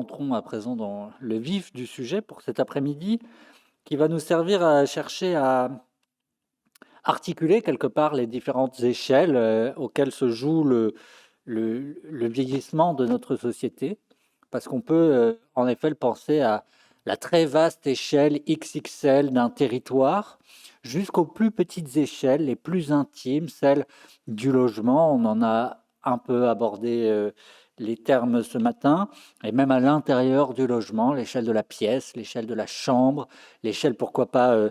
rentrons à présent dans le vif du sujet pour cet après-midi, qui va nous servir à chercher à articuler quelque part les différentes échelles auxquelles se joue le vieillissement de notre société. Parce qu'on peut en effet le penser à la très vaste échelle XXL d'un territoire, jusqu'aux plus petites échelles, les plus intimes, celles du logement. On en a un peu abordé les termes ce matin, et même à l'intérieur du logement, l'échelle de la pièce, l'échelle de la chambre, l'échelle, pourquoi pas,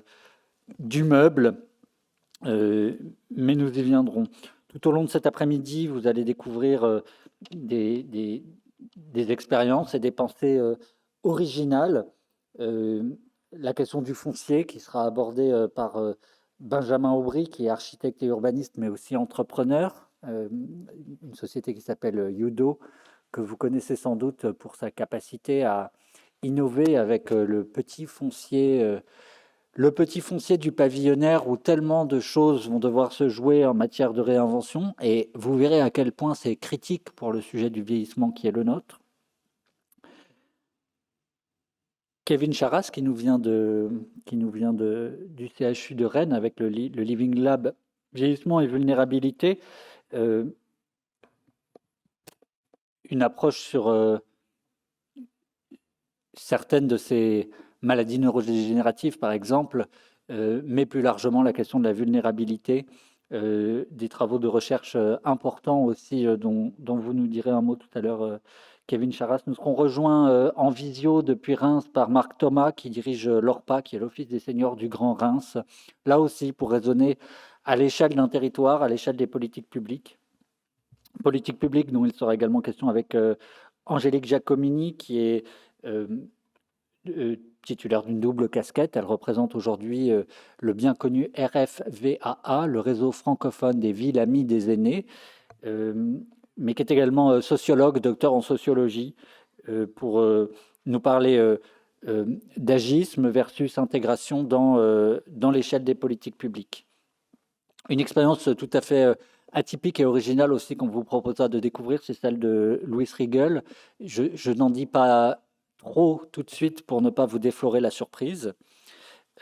du meuble. Mais nous y viendrons. Tout au long de cet après-midi, vous allez découvrir des, des- des expériences et des pensées originales. Euh, la question du foncier qui sera abordée par Benjamin Aubry, qui est architecte et urbaniste, mais aussi entrepreneur. Une société qui s'appelle Yudo, que vous connaissez sans doute pour sa capacité à innover avec le petit foncier du pavillonnaire où tellement de choses vont devoir se jouer en matière de réinvention. Et vous verrez à quel point c'est critique pour le sujet du vieillissement qui est le nôtre. Kevin Charras, qui nous vient du CHU de Rennes avec le Living Lab Vieillissement et Vulnérabilité, une approche sur certaines de ces maladies neurodégénératives, par exemple, mais plus largement la question de la vulnérabilité, des travaux de recherche importants aussi dont vous nous direz un mot tout à l'heure, Kevin Charras. Nous serons rejoints en visio depuis Reims par Marc Thomas, qui dirige l'ORPA, qui est l'Office des seniors du Grand Reims, là aussi pour raisonner à l'échelle d'un territoire, à l'échelle des politiques publiques. Politiques publiques dont il sera également question avec Angélique Giacomini, qui est titulaire d'une double casquette. Elle représente aujourd'hui le bien connu RFVAA, le réseau francophone des villes amies des aînés, mais qui est également sociologue, docteur en sociologie, pour nous parler d'agisme versus intégration dans l'échelle des politiques publiques. Une expérience tout à fait atypique et originale aussi qu'on vous proposera de découvrir, c'est celle de Louis Riegel. Je n'en dis pas trop tout de suite pour ne pas vous déflorer la surprise.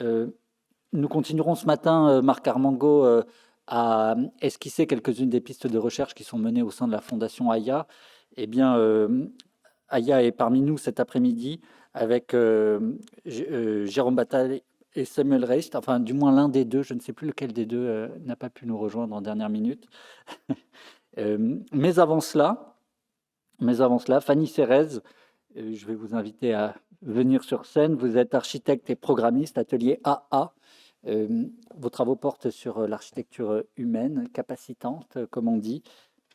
Nous continuerons ce matin, Marc Armango, à esquisser quelques-unes des pistes de recherche qui sont menées au sein de la Fondation Aya. Eh bien, Aya est parmi nous cet après-midi avec Jérôme Bataille et Samuel Reist, enfin du moins l'un des deux, je ne sais plus lequel des deux n'a pas pu nous rejoindre en dernière minute. Mais avant cela, Fanny Cérez, je vais vous inviter à venir sur scène. Vous êtes architecte et programmiste, atelier AA. Vos travaux portent sur l'architecture humaine, capacitante, comme on dit,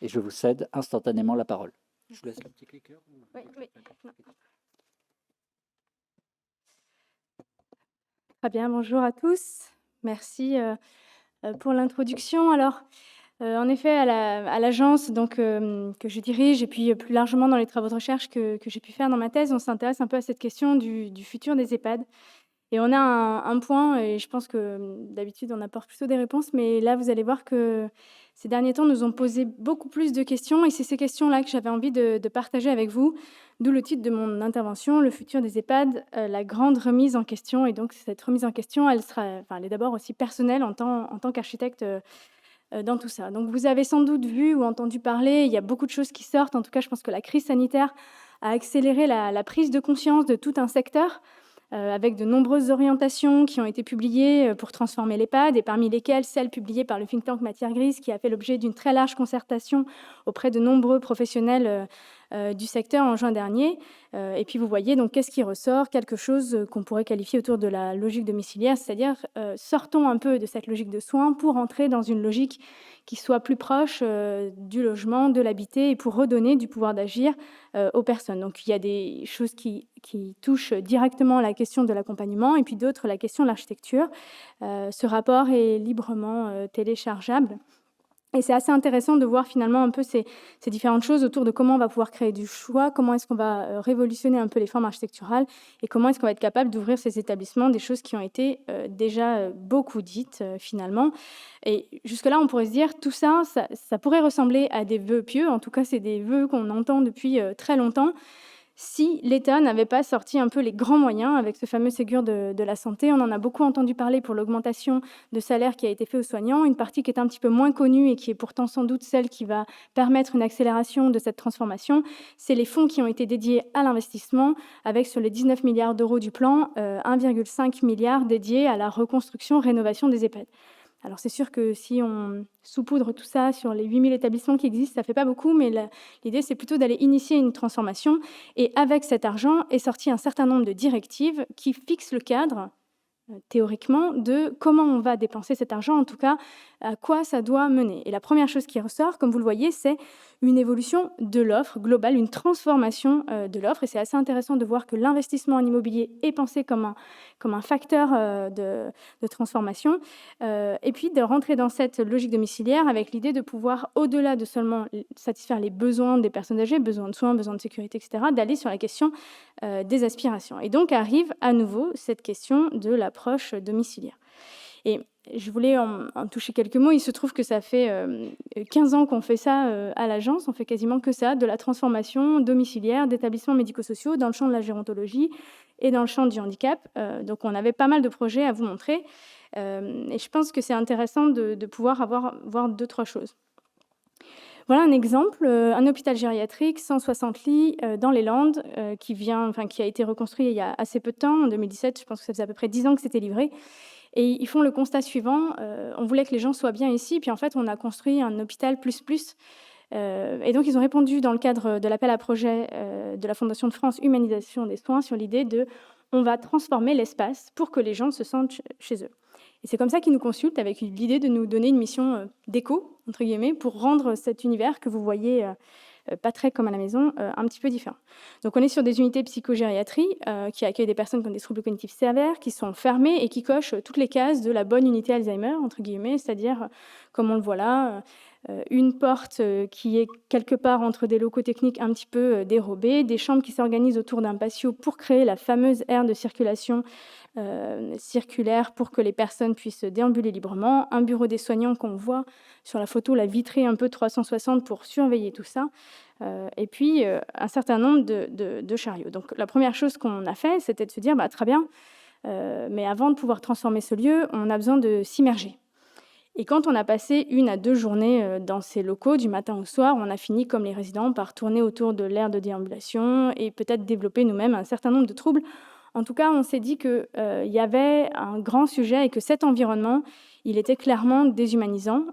et je vous cède instantanément la parole. Je vous laisse le petit cliqueur. Oui, oui. Très bien, bonjour à tous. Merci pour l'introduction. Alors, en effet, à l'agence que je dirige, et puis plus largement dans les travaux de recherche que j'ai pu faire dans ma thèse, on s'intéresse un peu à cette question du futur des EHPAD. Et on a un point, et je pense que d'habitude, on apporte plutôt des réponses, mais là, vous allez voir que ces derniers temps nous ont posé beaucoup plus de questions, et c'est ces questions-là que j'avais envie de partager avec vous, d'où le titre de mon intervention, Le futur des EHPAD, la grande remise en question. Et donc, cette remise en question, elle est d'abord aussi personnelle en tant qu'architecte dans tout ça. Donc, vous avez sans doute vu ou entendu parler, il y a beaucoup de choses qui sortent. En tout cas, je pense que la crise sanitaire a accéléré la prise de conscience de tout un secteur, avec de nombreuses orientations qui ont été publiées pour transformer l'EHPAD, et parmi lesquelles celle publiée par le think tank Matière Grise, qui a fait l'objet d'une très large concertation auprès de nombreux professionnels du secteur en juin dernier. Et puis vous voyez donc qu'est-ce qui ressort, quelque chose qu'on pourrait qualifier autour de la logique domiciliaire, c'est-à-dire sortons un peu de cette logique de soins pour entrer dans une logique qui soit plus proche du logement, de l'habiter, et pour redonner du pouvoir d'agir aux personnes. Donc il y a des choses qui touchent directement la question de l'accompagnement, et puis d'autres la question de l'architecture. Ce rapport est librement téléchargeable. Et c'est assez intéressant de voir finalement un peu ces différentes choses autour de comment on va pouvoir créer du choix, comment est-ce qu'on va révolutionner un peu les formes architecturales, et comment est-ce qu'on va être capable d'ouvrir ces établissements, des choses qui ont été déjà beaucoup dites finalement. Et jusque-là, on pourrait se dire, tout ça, ça pourrait ressembler à des vœux pieux. En tout cas, c'est des vœux qu'on entend depuis très longtemps. si l'État n'avait pas sorti un peu les grands moyens avec ce fameux Ségur de la santé. On en a beaucoup entendu parler pour l'augmentation de salaire qui a été fait aux soignants. Une partie qui est un petit peu moins connue et qui est pourtant sans doute celle qui va permettre une accélération de cette transformation, c'est les fonds qui ont été dédiés à l'investissement, avec sur les 19 milliards d'euros du plan, 1,5 milliard dédiés à la reconstruction, rénovation des EHPAD. Alors c'est sûr que si on saupoudre tout ça sur les 8000 établissements qui existent, ça ne fait pas beaucoup, mais l'idée c'est plutôt d'aller initier une transformation. Et avec cet argent est sorti un certain nombre de directives qui fixent le cadre, théoriquement, de comment on va dépenser cet argent, en tout cas à quoi ça doit mener. Et la première chose qui ressort, comme vous le voyez, c'est une évolution de l'offre globale, une transformation de l'offre. Et c'est assez intéressant de voir que l'investissement en immobilier est pensé comme un facteur de transformation. Et puis de rentrer dans cette logique domiciliaire avec l'idée de pouvoir, au-delà de seulement satisfaire les besoins des personnes âgées, besoins de soins, besoins de sécurité, etc., d'aller sur la question des aspirations. Et donc arrive à nouveau cette question de l'approche domiciliaire. Et je voulais en toucher quelques mots. Il se trouve que ça fait 15 ans qu'on fait ça à l'agence. On fait quasiment que ça, de la transformation domiciliaire d'établissements médico-sociaux dans le champ de la gérontologie et dans le champ du handicap. Donc on avait pas mal de projets à vous montrer. Et je pense que c'est intéressant de pouvoir voir 2-3 choses. Voilà un exemple, un hôpital gériatrique, 160 lits dans les Landes, qui a été reconstruit il y a assez peu de temps, en 2017. Je pense que ça faisait à peu près 10 ans que c'était livré. Et ils font le constat suivant, on voulait que les gens soient bien ici, puis en fait, on a construit un hôpital plus. Et donc, ils ont répondu dans le cadre de l'appel à projet de la Fondation de France Humanisation des soins sur l'idée de on va transformer l'espace pour que les gens se sentent chez eux. Et c'est comme ça qu'ils nous consultent, avec l'idée de nous donner une mission d'éco, entre guillemets, pour rendre cet univers que vous voyez pas très comme à la maison, un petit peu différent. Donc on est sur des unités psychogériatrie qui accueillent des personnes qui ont des troubles cognitifs sévères, qui sont fermées et qui cochent toutes les cases de la bonne unité Alzheimer, entre guillemets, c'est-à-dire, comme on le voit là, une porte qui est quelque part entre des locaux techniques un petit peu dérobés, des chambres qui s'organisent autour d'un patio pour créer la fameuse aire de circulation circulaire pour que les personnes puissent déambuler librement, un bureau des soignants qu'on voit sur la photo, la vitrée un peu 360 pour surveiller tout ça, et puis un certain nombre de chariots. Donc la première chose qu'on a fait, c'était de se dire, très bien, mais avant de pouvoir transformer ce lieu, on a besoin de s'immerger. Et quand on a passé 1 à 2 journées dans ces locaux, du matin au soir, on a fini, comme les résidents, par tourner autour de l'aire de déambulation et peut-être développer nous-mêmes un certain nombre de troubles. En tout cas, on s'est dit qu'il y avait un grand sujet et que cet environnement, il était clairement déshumanisant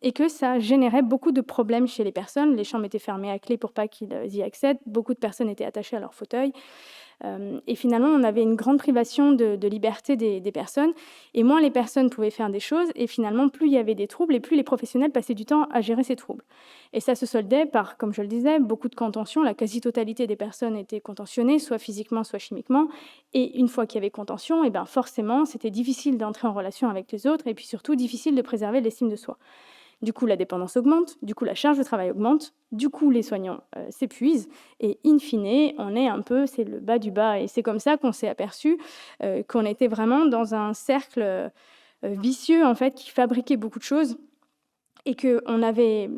et que ça générait beaucoup de problèmes chez les personnes. Les chambres étaient fermées à clé pour pas qu'ils y accèdent. Beaucoup de personnes étaient attachées à leur fauteuil. Et finalement, on avait une grande privation de liberté des personnes. Et moins les personnes pouvaient faire des choses. Et finalement, plus il y avait des troubles et plus les professionnels passaient du temps à gérer ces troubles. Et ça se soldait par, comme je le disais, beaucoup de contention. La quasi-totalité des personnes étaient contentionnées, soit physiquement, soit chimiquement. Et une fois qu'il y avait contention, forcément, c'était difficile d'entrer en relation avec les autres et puis surtout difficile de préserver l'estime de soi. Du coup, la dépendance augmente, du coup, la charge de travail augmente, du coup, les soignants s'épuisent, et in fine, on est un peu, c'est le bas du bas. Et c'est comme ça qu'on s'est aperçu qu'on était vraiment dans un cercle vicieux, en fait, qui fabriquait beaucoup de choses, et qu'on avait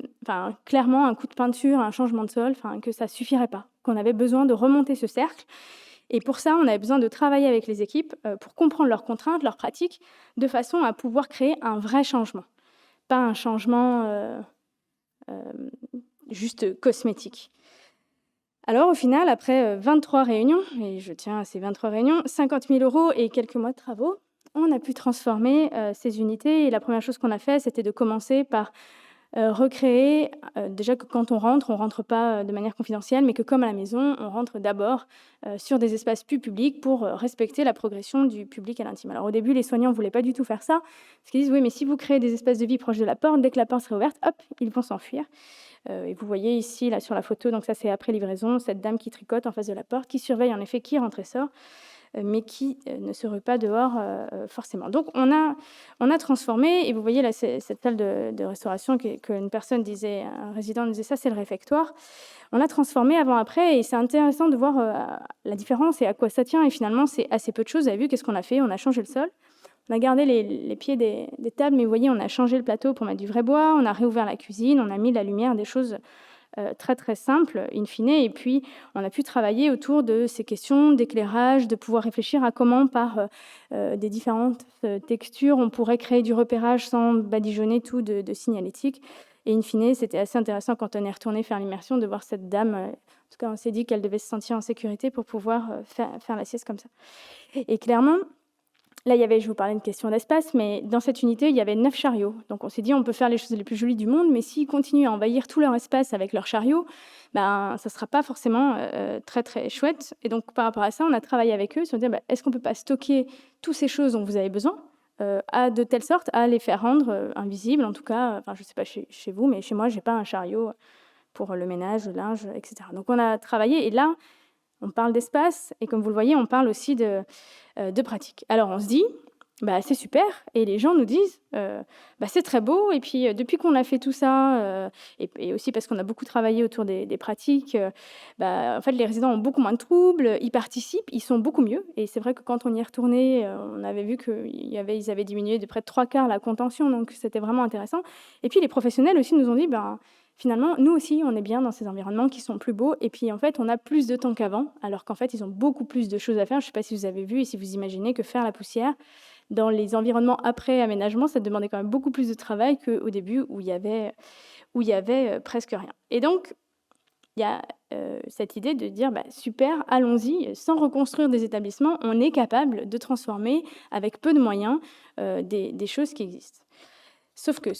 clairement un coup de peinture, un changement de sol, que ça ne suffirait pas, qu'on avait besoin de remonter ce cercle. Et pour ça, on avait besoin de travailler avec les équipes pour comprendre leurs contraintes, leurs pratiques, de façon à pouvoir créer un vrai changement. Pas un changement juste cosmétique. Alors au final, après 23 réunions, et je tiens à ces 23 réunions, 50 000 € et quelques mois de travaux, on a pu transformer ces unités. Et la première chose qu'on a fait, c'était de commencer par recréer, déjà que quand on rentre pas de manière confidentielle, mais que comme à la maison, on rentre d'abord sur des espaces plus publics pour respecter la progression du public à l'intime. Alors au début, les soignants ne voulaient pas du tout faire ça, parce qu'ils disent, oui, mais si vous créez des espaces de vie proches de la porte, dès que la porte serait ouverte, hop, ils vont s'enfuir. Et vous voyez ici, là sur la photo, donc ça c'est après livraison, cette dame qui tricote en face de la porte, qui surveille en effet qui rentre et sort, mais qui ne se rue pas dehors forcément. Donc on a transformé, et vous voyez là cette salle de restauration qu'une personne disait, un résident disait, ça c'est le réfectoire. On l'a transformé avant-après, et c'est intéressant de voir la différence et à quoi ça tient. Et finalement c'est assez peu de choses. Vous avez vu qu'est-ce qu'on a fait? On a changé le sol, on a gardé les pieds des tables, mais vous voyez, on a changé le plateau pour mettre du vrai bois, on a réouvert la cuisine, on a mis la lumière, des choses très, très simples, in fine. Et puis, on a pu travailler autour de ces questions d'éclairage, de pouvoir réfléchir à comment, par des différentes textures, on pourrait créer du repérage sans badigeonner tout de signalétique. Et in fine, c'était assez intéressant quand on est retourné faire l'immersion de voir cette dame. En tout cas, on s'est dit qu'elle devait se sentir en sécurité pour pouvoir faire la sieste comme ça. Et clairement, là, je vous parlais de question d'espace, mais dans cette unité, il y avait 9 chariots. Donc on s'est dit, on peut faire les choses les plus jolies du monde, mais s'ils continuent à envahir tout leur espace avec leurs chariots, ça ne sera pas forcément très, très chouette. Et donc, par rapport à ça, on a travaillé avec eux sur dire, est-ce qu'on ne peut pas stocker toutes ces choses dont vous avez besoin de telle sorte à les faire rendre invisibles, en tout cas, je ne sais pas chez vous, mais chez moi, je n'ai pas un chariot pour le ménage, le linge, etc. Donc on a travaillé, et là, on parle d'espace, et comme vous le voyez, on parle aussi de pratique. Alors on se dit, c'est super, et les gens nous disent, c'est très beau, et puis depuis qu'on a fait tout ça, et aussi parce qu'on a beaucoup travaillé autour des pratiques, en fait les résidents ont beaucoup moins de troubles, ils participent, ils sont beaucoup mieux, et c'est vrai que quand on y est retourné, on avait vu qu'ils avaient diminué de près de 3/4 la contention, donc c'était vraiment intéressant. Et puis les professionnels aussi nous ont dit, finalement, nous aussi, on est bien dans ces environnements qui sont plus beaux. Et puis, en fait, on a plus de temps qu'avant, alors qu'en fait, ils ont beaucoup plus de choses à faire. Je ne sais pas si vous avez vu et si vous imaginez que faire la poussière dans les environnements après aménagement, ça demandait quand même beaucoup plus de travail qu'au début où il y avait presque rien. Et donc, il y a cette idée de dire, super, allons-y, sans reconstruire des établissements, on est capable de transformer avec peu de moyens des choses qui existent. Sauf que,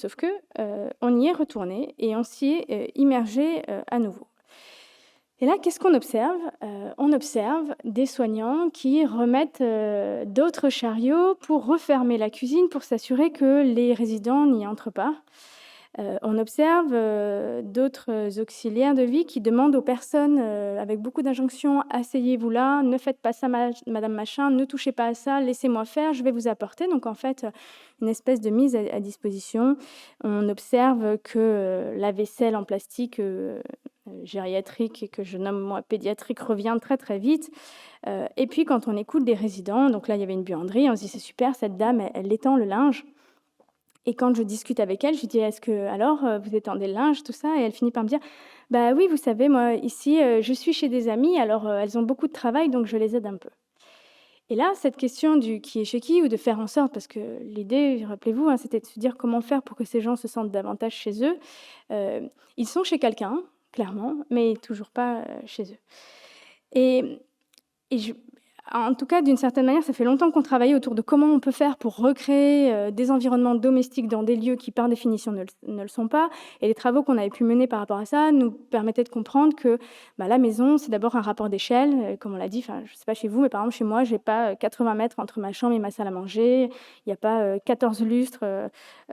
on y est retourné et on s'y est immergé à nouveau. Et là, qu'est-ce qu'on observe? On observe des soignants qui remettent d'autres chariots pour refermer la cuisine, pour s'assurer que les résidents n'y entrent pas. On observe d'autres auxiliaires de vie qui demandent aux personnes avec beaucoup d'injonctions, asseyez-vous là, ne faites pas ça, madame machin, ne touchez pas à ça, laissez-moi faire, je vais vous apporter. Donc en fait, une espèce de mise à disposition. On observe que la vaisselle en plastique gériatrique, que je nomme moi pédiatrique, revient très très vite. Et puis quand on écoute des résidents, donc là il y avait une buanderie, on se dit c'est super, cette dame, elle étend le linge. Et quand je discute avec elle, je lui dis: «Est-ce que alors, vous étendez le linge, tout ça?» Et elle finit par me dire: «Bah oui, vous savez, moi ici, je suis chez des amies, alors, elles ont beaucoup de travail, donc je les aide un peu». Et là, cette question du qui est chez qui, ou de faire en sorte, parce que l'idée, rappelez-vous, hein, c'était de se dire comment faire pour que ces gens se sentent davantage chez eux. Ils sont chez quelqu'un, clairement, mais toujours pas, chez eux. Et en tout cas, d'une certaine manière, ça fait longtemps qu'on travaille autour de comment on peut faire pour recréer des environnements domestiques dans des lieux qui, par définition, ne le sont pas. Et les travaux qu'on avait pu mener par rapport à ça nous permettaient de comprendre que la maison, c'est d'abord un rapport d'échelle, comme on l'a dit. Je ne sais pas chez vous, mais par exemple, chez moi, je n'ai pas 80 mètres entre ma chambre et ma salle à manger. Il n'y a pas 14 lustres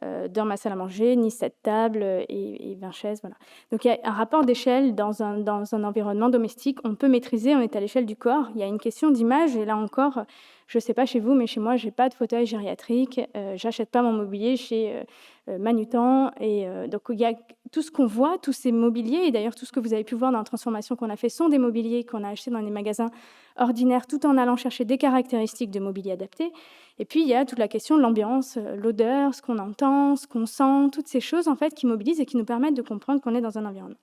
dans ma salle à manger, ni 7 tables et 20 chaises. Voilà. Donc, il y a un rapport d'échelle dans un environnement domestique. On peut maîtriser, on est à l'échelle du corps. Il y a une question d'image. Et là encore, je ne sais pas chez vous, mais chez moi, je n'ai pas de fauteuil gériatrique. J'achète pas mon mobilier chez Manutan. Et donc, il y a tout ce qu'on voit, tous ces mobiliers, et d'ailleurs tout ce que vous avez pu voir dans la transformation qu'on a fait, sont des mobiliers qu'on a achetés dans des magasins ordinaires, tout en allant chercher des caractéristiques de mobilier adapté. Et puis, il y a toute la question de l'ambiance, l'odeur, ce qu'on entend, ce qu'on sent, toutes ces choses en fait qui mobilisent et qui nous permettent de comprendre qu'on est dans un environnement.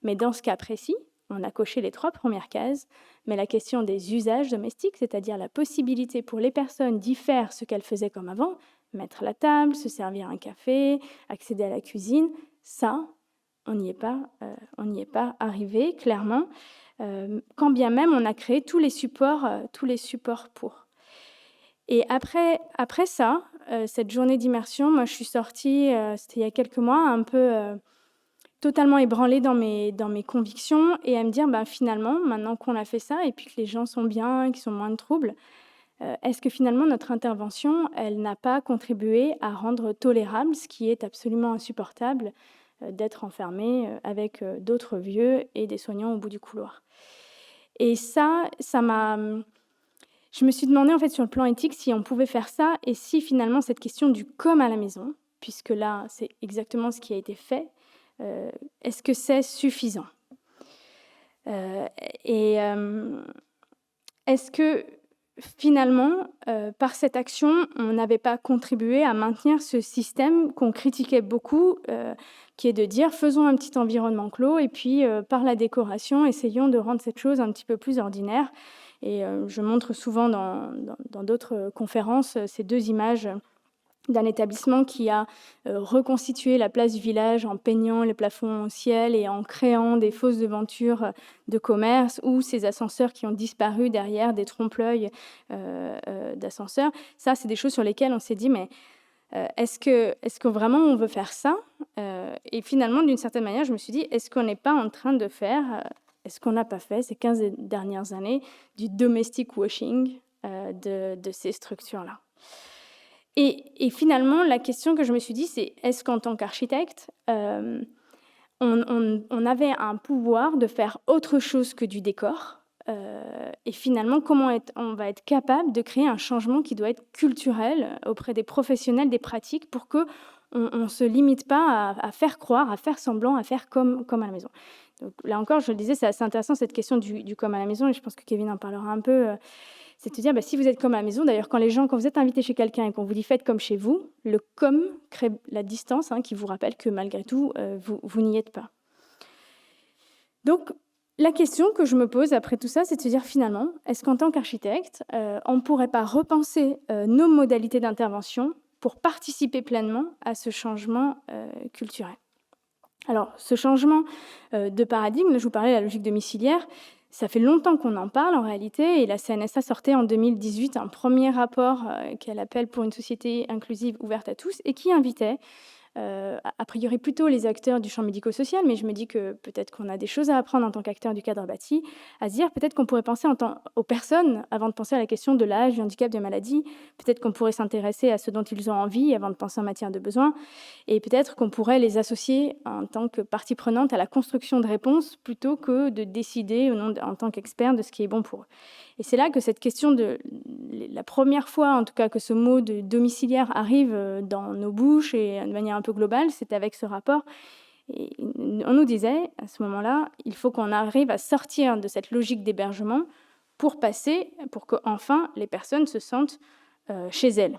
Mais dans ce cas précis, on a coché les 3 premières cases, mais la question des usages domestiques, c'est-à-dire la possibilité pour les personnes d'y faire ce qu'elles faisaient comme avant, mettre la table, se servir un café, accéder à la cuisine, ça, on n'y est pas arrivé, clairement, quand bien même on a créé tous les supports pour. Et après ça, cette journée d'immersion, moi je suis sortie, c'était il y a quelques mois, un peu totalement ébranlée dans mes convictions, et à me dire, finalement, maintenant qu'on a fait ça et puis que les gens sont bien, qu'ils ont moins de troubles, est-ce que finalement notre intervention, elle n'a pas contribué à rendre tolérable ce qui est absolument insupportable, d'être enfermé avec d'autres vieux et des soignants au bout du couloir. Et ça m'a... Je me suis demandé en fait sur le plan éthique si on pouvait faire ça, et si finalement cette question du comme à la maison, puisque là c'est exactement ce qui a été fait, est-ce que c'est suffisant? Est-ce que finalement, par cette action, on n'avait pas contribué à maintenir ce système qu'on critiquait beaucoup, qui est de dire: «Faisons un petit environnement clos et puis, par la décoration, essayons de rendre cette chose un petit peu plus ordinaire». Et je montre souvent dans d'autres conférences, ces 2 images d'un établissement qui a reconstitué la place du village en peignant les plafonds au ciel et en créant des fausses devantures de commerce, ou ces ascenseurs qui ont disparu derrière des trompe-l'œil d'ascenseurs. Ça, c'est des choses sur lesquelles on s'est dit, mais est-ce que vraiment on veut faire ça? Et finalement, d'une certaine manière, je me suis dit, est-ce qu'on n'est pas en train de faire, est-ce qu'on n'a pas fait ces 15 dernières années du domestic washing de ces structures-là? Et finalement, la question que je me suis dit, c'est est-ce qu'en tant qu'architecte, on avait un pouvoir de faire autre chose que du décor? Et finalement, on va être capable de créer un changement qui doit être culturel auprès des professionnels, des pratiques, pour qu'on ne se limite pas à faire croire, à faire semblant, à faire comme à la maison. Donc là encore, je le disais, c'est assez intéressant cette question du comme à la maison, et je pense que Kevin en parlera un peu. C'est de se dire, si vous êtes comme à la maison, d'ailleurs, quand vous êtes invité chez quelqu'un et qu'on vous dit faites comme chez vous, le comme crée la distance, qui vous rappelle que malgré tout, vous n'y êtes pas. Donc, la question que je me pose après tout ça, c'est de se dire finalement, est-ce qu'en tant qu'architecte, on ne pourrait pas repenser nos modalités d'intervention pour participer pleinement à ce changement culturel? Alors, ce changement de paradigme, là, je vous parlais de la logique domiciliaire, ça fait longtemps qu'on en parle en réalité, et la CNSA sortait en 2018 un premier rapport qu'elle appelle pour une société inclusive ouverte à tous, et qui invitait a priori plutôt les acteurs du champ médico-social, mais je me dis que peut-être qu'on a des choses à apprendre en tant qu'acteur du cadre bâti, à se dire peut-être qu'on pourrait penser aux personnes avant de penser à la question de l'âge, du handicap, des maladies, peut-être qu'on pourrait s'intéresser à ce dont ils ont envie avant de penser en matière de besoins, et peut-être qu'on pourrait les associer en tant que partie prenante à la construction de réponses plutôt que de décider en tant qu'expert de ce qui est bon pour eux. Et c'est là que cette question la première fois, en tout cas, que ce mot de domiciliaire arrive dans nos bouches et de manière un peu globale, c'est avec ce rapport. Et on nous disait, à ce moment-là, il faut qu'on arrive à sortir de cette logique d'hébergement pour que enfin les personnes se sentent chez elles.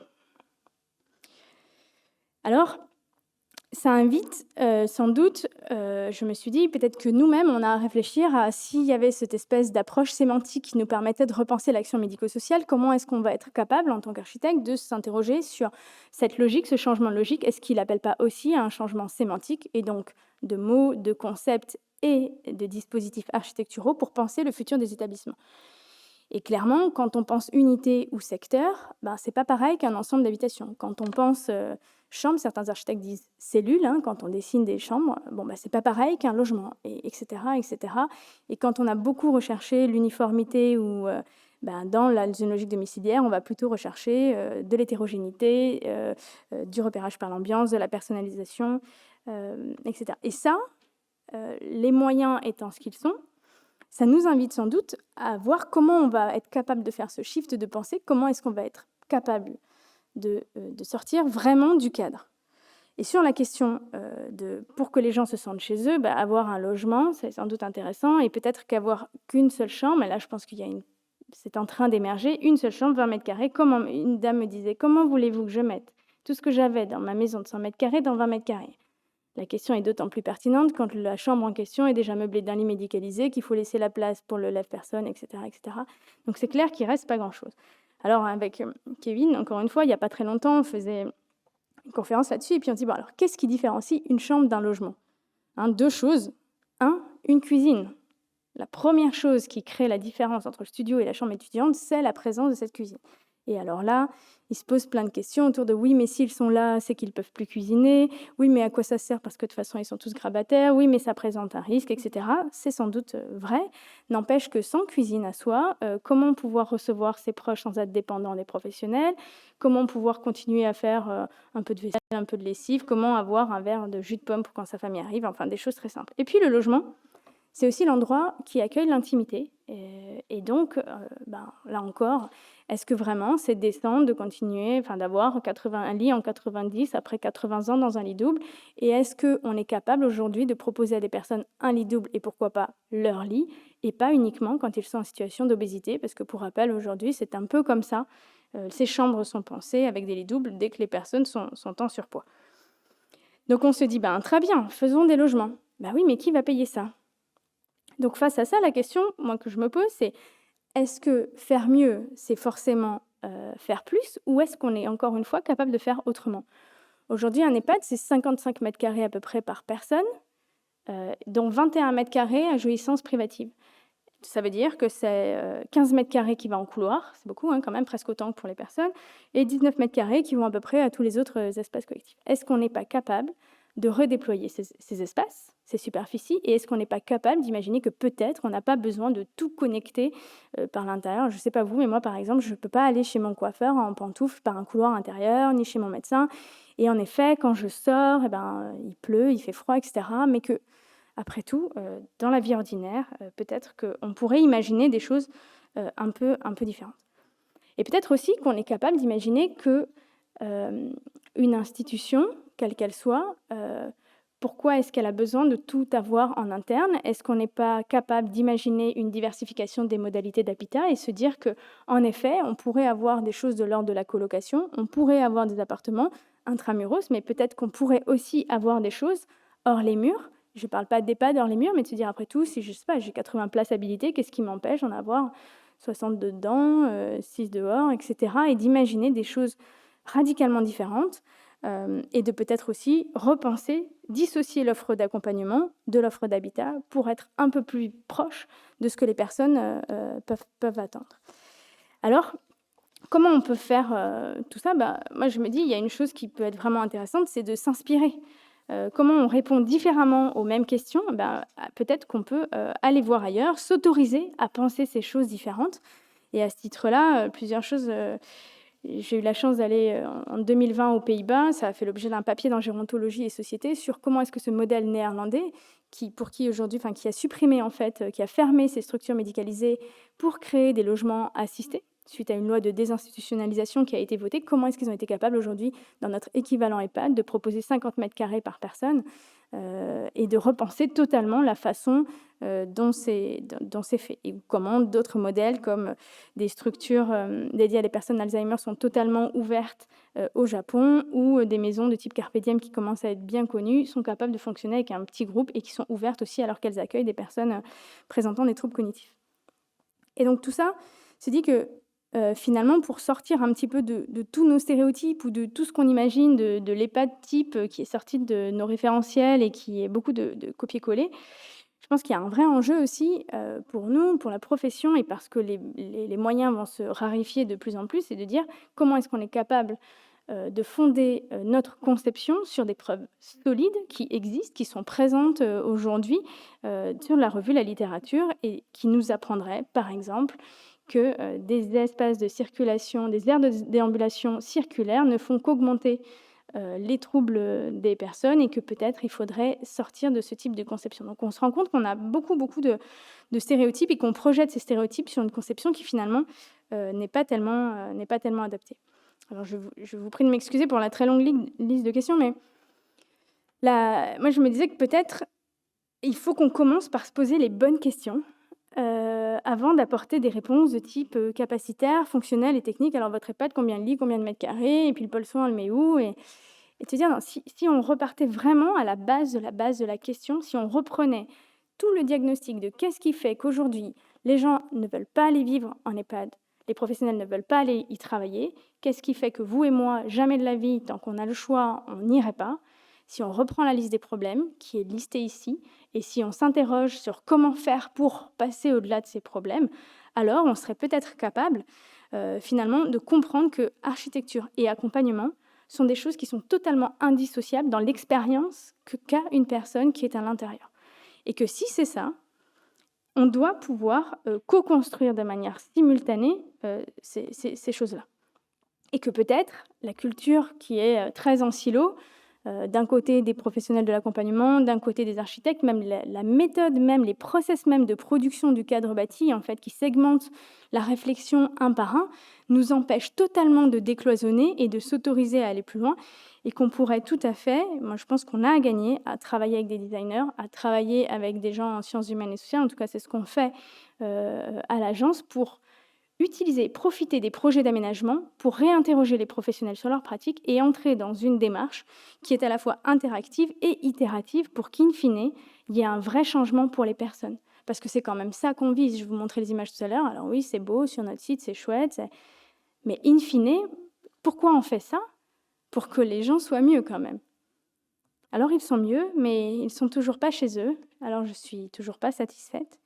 Alors, ça invite sans doute, je me suis dit, peut-être que nous-mêmes, on a à réfléchir à s'il y avait cette espèce d'approche sémantique qui nous permettait de repenser l'action médico-sociale, comment est-ce qu'on va être capable, en tant qu'architecte, de s'interroger sur cette logique, ce changement de logique? Est-ce qu'il n'appelle pas aussi à un changement sémantique, et donc de mots, de concepts et de dispositifs architecturaux pour penser le futur des établissements? Et clairement, quand on pense unité ou secteur, c'est pas pareil qu'un ensemble d'habitations. Quand on pense chambre, certains architectes disent cellule, quand on dessine des chambres, c'est pas pareil qu'un logement, etc., etc. Et quand on a beaucoup recherché l'uniformité ou dans la logique domiciliaire, on va plutôt rechercher de l'hétérogénéité, du repérage par l'ambiance, de la personnalisation, etc. Et ça, les moyens étant ce qu'ils sont, ça nous invite sans doute à voir comment on va être capable de faire ce shift de pensée, comment est-ce qu'on va être capable de sortir vraiment du cadre. Et sur la question pour que les gens se sentent chez eux, avoir un logement, c'est sans doute intéressant, et peut-être qu'avoir qu'une seule chambre, et là je pense c'est en train d'émerger, une seule chambre, 20 mètres carrés, comme une dame me disait, comment voulez-vous que je mette tout ce que j'avais dans ma maison de 100 mètres carrés dans 20 mètres carrés? La question est d'autant plus pertinente quand la chambre en question est déjà meublée d'un lit médicalisé, qu'il faut laisser la place pour le lève-personne, etc., etc. Donc c'est clair qu'il ne reste pas grand-chose. Alors avec Kevin, encore une fois, il n'y a pas très longtemps, on faisait une conférence là-dessus, et puis on dit, alors qu'est-ce qui différencie une chambre d'un logement? Deux choses. Une cuisine. La première chose qui crée la différence entre le studio et la chambre étudiante, c'est la présence de cette cuisine. Et alors là, il se pose plein de questions autour de oui, mais s'ils sont là, c'est qu'ils ne peuvent plus cuisiner. Oui, mais à quoi ça sert? Parce que de toute façon, ils sont tous grabataires. Oui, mais ça présente un risque, etc. C'est sans doute vrai. N'empêche que sans cuisine à soi, comment pouvoir recevoir ses proches sans être dépendant des professionnels? Comment pouvoir continuer à faire un peu de vaisselle, un peu de lessive? Comment avoir un verre de jus de pomme pour quand sa famille arrive? Enfin, des choses très simples. Et puis le logement, c'est aussi l'endroit qui accueille l'intimité. Et donc, là encore, est-ce que vraiment c'est décent de continuer, enfin d'avoir un lit en 90 après 80 ans dans un lit double? Et est-ce qu'on est capable aujourd'hui de proposer à des personnes un lit double et pourquoi pas leur lit, et pas uniquement quand ils sont en situation d'obésité? Parce que pour rappel, aujourd'hui, c'est un peu comme ça. Ces chambres sont pensées avec des lits doubles dès que les personnes sont en surpoids. Donc on se dit, très bien, faisons des logements. Oui, mais qui va payer ça? Donc face à ça, la question, moi, que je me pose, c'est est-ce que faire mieux, c'est forcément faire plus, ou est-ce qu'on est encore une fois capable de faire autrement? Aujourd'hui, un EHPAD, c'est 55 mètres carrés à peu près par personne, dont 21 mètres carrés à jouissance privative. Ça veut dire que c'est 15 mètres carrés qui va en couloir, c'est beaucoup quand même, presque autant que pour les personnes, et 19 mètres carrés qui vont à peu près à tous les autres espaces collectifs. Est-ce qu'on n'est pas capable de redéployer ces espaces, ces superficies, et est-ce qu'on n'est pas capable d'imaginer que peut-être on n'a pas besoin de tout connecter par l'intérieur? Je ne sais pas vous, mais moi par exemple, je ne peux pas aller chez mon coiffeur en pantoufles par un couloir intérieur, ni chez mon médecin. Et en effet, quand je sors, il pleut, il fait froid, etc. Mais que après tout, dans la vie ordinaire, peut-être qu'on pourrait imaginer des choses un peu différentes. Et peut-être aussi qu'on est capable d'imaginer que une institution, quelle qu'elle soit, pourquoi est-ce qu'elle a besoin de tout avoir en interne? Est-ce qu'on n'est pas capable d'imaginer une diversification des modalités d'habitat et se dire qu'en effet, on pourrait avoir des choses de l'ordre de la colocation, on pourrait avoir des appartements intramuros, mais peut-être qu'on pourrait aussi avoir des choses hors les murs. Je ne parle pas d'EHPAD hors les murs, mais de se dire après tout, si je sais pas, j'ai 80 places habilitées, qu'est-ce qui m'empêche d'en avoir 60 dedans, 6 dehors, etc. Et d'imaginer des choses radicalement différentes et de peut-être aussi repenser, dissocier l'offre d'accompagnement de l'offre d'habitat pour être un peu plus proche de ce que les personnes peuvent attendre. Alors, comment on peut faire tout ça? Moi, je me dis, il y a une chose qui peut être vraiment intéressante, c'est de s'inspirer. Comment on répond différemment aux mêmes questions? Peut-être qu'on peut aller voir ailleurs, s'autoriser à penser ces choses différentes. Et à ce titre-là, plusieurs choses. J'ai eu la chance d'aller en 2020 aux Pays-Bas. Ça a fait l'objet d'un papier dans Gérontologie et Société sur comment est-ce que ce modèle néerlandais, qui a supprimé en fait, qui a fermé ces structures médicalisées pour créer des logements assistés, suite à une loi de désinstitutionnalisation qui a été votée, comment est-ce qu'ils ont été capables aujourd'hui, dans notre équivalent EHPAD, de proposer 50 mètres carrés par personne et de repenser totalement la façon dont c'est fait. Et comment d'autres modèles, comme des structures dédiées à les personnes Alzheimer, sont totalement ouvertes au Japon, ou des maisons de type Carpe Diem qui commencent à être bien connues, sont capables de fonctionner avec un petit groupe et qui sont ouvertes aussi alors qu'elles accueillent des personnes présentant des troubles cognitifs. Et donc tout ça se dit que finalement, pour sortir un petit peu de tous nos stéréotypes ou de tout ce qu'on imagine de l'EHPAD type qui est sorti de nos référentiels et qui est beaucoup de copier-coller, je pense qu'il y a un vrai enjeu aussi pour nous, pour la profession, et parce que les moyens vont se raréfier de plus en plus, c'est de dire comment est-ce qu'on est capable de fonder notre conception sur des preuves solides qui existent, qui sont présentes aujourd'hui sur la revue La Littérature, et qui nous apprendraient, par exemple, que des espaces de circulation, des aires de déambulation circulaires ne font qu'augmenter les troubles des personnes, et que peut-être il faudrait sortir de ce type de conception. Donc on se rend compte qu'on a beaucoup de stéréotypes et qu'on projette ces stéréotypes sur une conception qui finalement n'est pas tellement adaptée. Alors je vous prie de m'excuser pour la très longue liste de questions, mais moi je me disais que peut-être il faut qu'on commence par se poser les bonnes questions avant d'apporter des réponses de type capacitaire, fonctionnel et technique. Alors votre EHPAD, combien de lits, combien de mètres carrés, et puis le pôle soin, on le met où, et te dire, non, si on repartait vraiment à la base de la question, si on reprenait tout le diagnostic de qu'est-ce qui fait qu'aujourd'hui, les gens ne veulent pas aller vivre en EHPAD, les professionnels ne veulent pas aller y travailler, qu'est-ce qui fait que vous et moi, jamais de la vie, tant qu'on a le choix, on n'irait pas? Si on reprend la liste des problèmes, qui est listée ici, et si on s'interroge sur comment faire pour passer au-delà de ces problèmes, alors on serait peut-être capable, finalement, de comprendre que architecture et accompagnement sont des choses qui sont totalement indissociables dans l'expérience qu'a une personne qui est à l'intérieur. Et que si c'est ça, on doit pouvoir co-construire de manière simultanée ces choses-là. Et que peut-être la culture qui est très en silo d'un côté des professionnels de l'accompagnement, d'un côté des architectes, même la méthode, même les process même de production du cadre bâti, en fait, qui segmentent la réflexion un par un, nous empêche totalement de décloisonner et de s'autoriser à aller plus loin, et qu'on pourrait tout à fait, moi je pense qu'on a à gagner à travailler avec des designers, à travailler avec des gens en sciences humaines et sociales, en tout cas c'est ce qu'on fait à l'agence, pour utiliser, profiter des projets d'aménagement pour réinterroger les professionnels sur leurs pratiques et entrer dans une démarche qui est à la fois interactive et itérative pour qu'in fine, il y ait un vrai changement pour les personnes. Parce que c'est quand même ça qu'on vise. Je vous montrais les images tout à l'heure. Alors oui, c'est beau sur notre site, c'est chouette. Mais in fine, pourquoi on fait ça? Pour que les gens soient mieux quand même. Alors ils sont mieux, mais ils ne sont toujours pas chez eux. Alors je ne suis toujours pas satisfaite.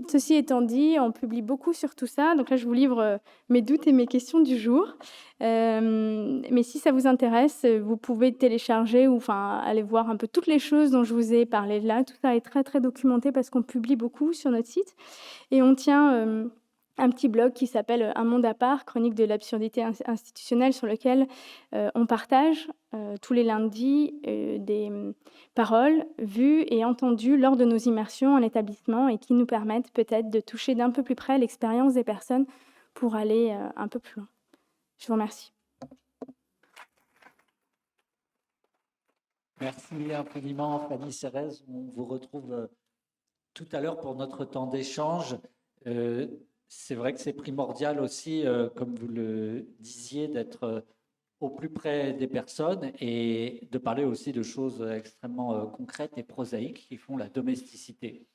Ceci étant dit, on publie beaucoup sur tout ça. Donc là, je vous livre mes doutes et mes questions du jour. Mais si ça vous intéresse, vous pouvez télécharger ou aller voir un peu toutes les choses dont je vous ai parlé là. Tout ça est très, très documenté parce qu'on publie beaucoup sur notre site. Et on tient un petit blog qui s'appelle Un monde à part, chronique de l'absurdité institutionnelle, sur lequel on partage tous les lundis des paroles vues et entendues lors de nos immersions en établissement et qui nous permettent peut-être de toucher d'un peu plus près l'expérience des personnes pour aller un peu plus loin. Je vous remercie. Merci infiniment, Fanny Cérès. On vous retrouve tout à l'heure pour notre temps d'échange. C'est vrai que c'est primordial aussi, comme vous le disiez, d'être au plus près des personnes et de parler aussi de choses extrêmement concrètes et prosaïques qui font la domesticité.